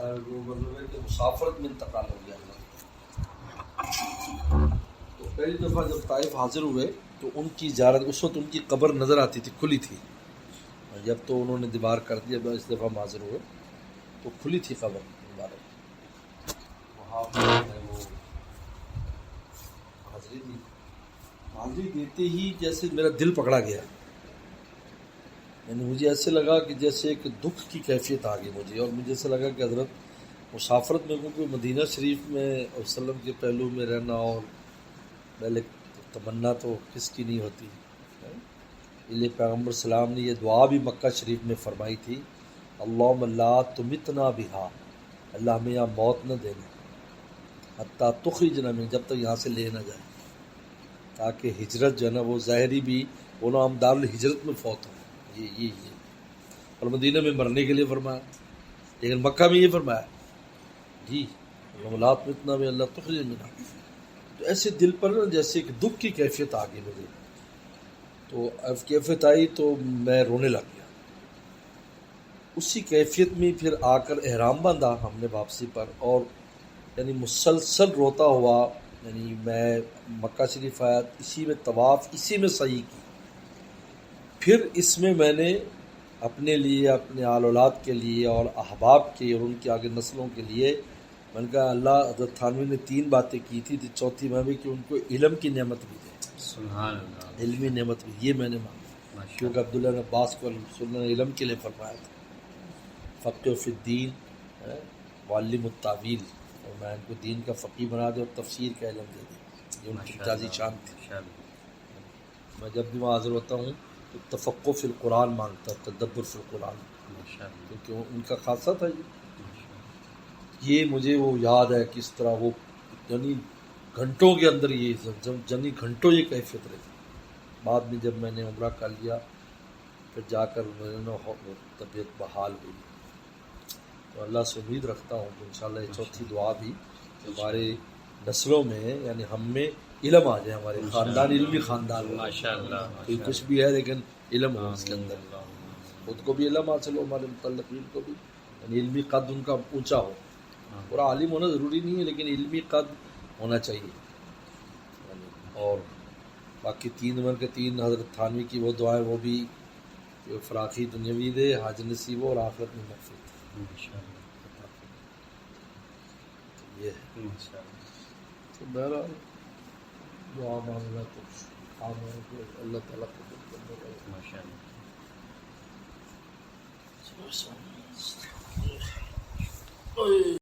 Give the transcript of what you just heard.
وہ مطلب ہے کہ مسافرت میں انتقال ہو گیا. تو پہلی دفعہ جب طائف حاضر ہوئے تو ان کی زیارت، اس وقت ان کی قبر نظر آتی تھی، کھلی تھی. جب تو انہوں نے دیوار کر دیا، اس دفعہ حاضر ہوئے تو کھلی تھی قبر مبارک. وہاں پہ وہ حاضری دی. حاضری دیتے ہی جیسے میرا دل پکڑا گیا، یعنی مجھے ایسے لگا کہ جیسے ایک دکھ کی کیفیت آ گئی مجھے، اور مجھے ایسا لگا کہ حضرت مسافرت میں، کیونکہ مدینہ شریف میں وسلم کے پہلو میں رہنا اور پہلے تمنا تو کس کی نہیں ہوتی. اس لیے پیغمبر سلام نے یہ دعا بھی مکہ شریف میں فرمائی تھی، اللہم لا تمتنا بہا، اللہ ہمیں یہاں موت نہ دینا، حتیٰ تخرجنا من، جب تک یہاں سے لے نہ جائے، تاکہ ہجرت جو ہے نا وہ ظاہری بھی وہ نا ہم دار الہجرت میں فوت ہوں. یہ اور مدینہ میں مرنے کے لیے فرمایا، لیکن مکہ میں یہ فرمایا جی لا تمتنا بہا اللہ تخرجنا منہا. تو ایسے دل پر نا جیسے ایک دکھ کی کیفیت آ گئی مجھے. تو اب کیفیت آئی تو میں رونے لگ گیا. اسی کیفیت میں پھر آ کر احرام باندھا ہم نے واپسی پر، اور یعنی مسلسل روتا ہوا. یعنی میں مکہ شریف آیا، اسی میں طواف، اسی میں سعی کی. پھر اس میں میں نے اپنے لیے، اپنے آل اولاد کے لیے اور احباب کے اور ان کے آگے نسلوں کے لیے، میں نے کہا اللہ، حضرت تھانوی نے 3 باتیں کی تھی، تو چوتھی میں بھی کہ ان کو علم کی نعمت بھی دے. سبحان اللہ. علمی نعمت بھی، یہ میں نے مانگا، کیونکہ عبداللہ بن عباس کو رسول اللہ نے علم کے لیے فرمایا تھا، فقہ فی الدین معلم التاویل، اور میں ان کو دین کا فقیہ بنا دے اور تفسیر کا علم دے دے. یہ ان کی امتیازی شان تھی. میں جب بھی وہاں حاضر ہوتا ہوں تو تفقہ فی القرآن مانگتا ہوں، تدبر فی القرآن، کیونکہ ان کا خاصہ تھا یہ مجھے وہ یاد ہے کس طرح وہ یعنی گھنٹوں کے اندر یہ جنی گھنٹوں یہ کیفیت رہی. بعد میں جب میں نے عمرہ کر لیا پھر جا کر میں نے طبیعت بحال ہوئی. تو اللہ سے امید رکھتا ہوں کہ انشاءاللہ یہ چوتھی دعا بھی ہمارے نسلوں میں، یعنی ہم میں علم آ جائے، ہمارے خاندان علمی خاندان ہو. ماشاءاللہ. کوئی کچھ بھی ہے لیکن علم ہو اس کے اندر، خود کو بھی علم حاصل ہو، ہمارے متعلقین کو بھی، یعنی علمی قد ان کا اونچا ہو. پورا عالم ہونا ضروری نہیں ہے لیکن علمی قد ہونا چاہیے. اور باقی 3 نمبر کے 3 حضرت تھانوی کی وہ دعائیں، وہ بھی فراخی دنیاوی دے، حاج نصیب اور آخرت میں مغفرت. یہ ہے تو بہرحال دعا مانگنا تو عام ہے کہ اللہ تعالیٰ قبول کرنے کا. ماشاءاللہ.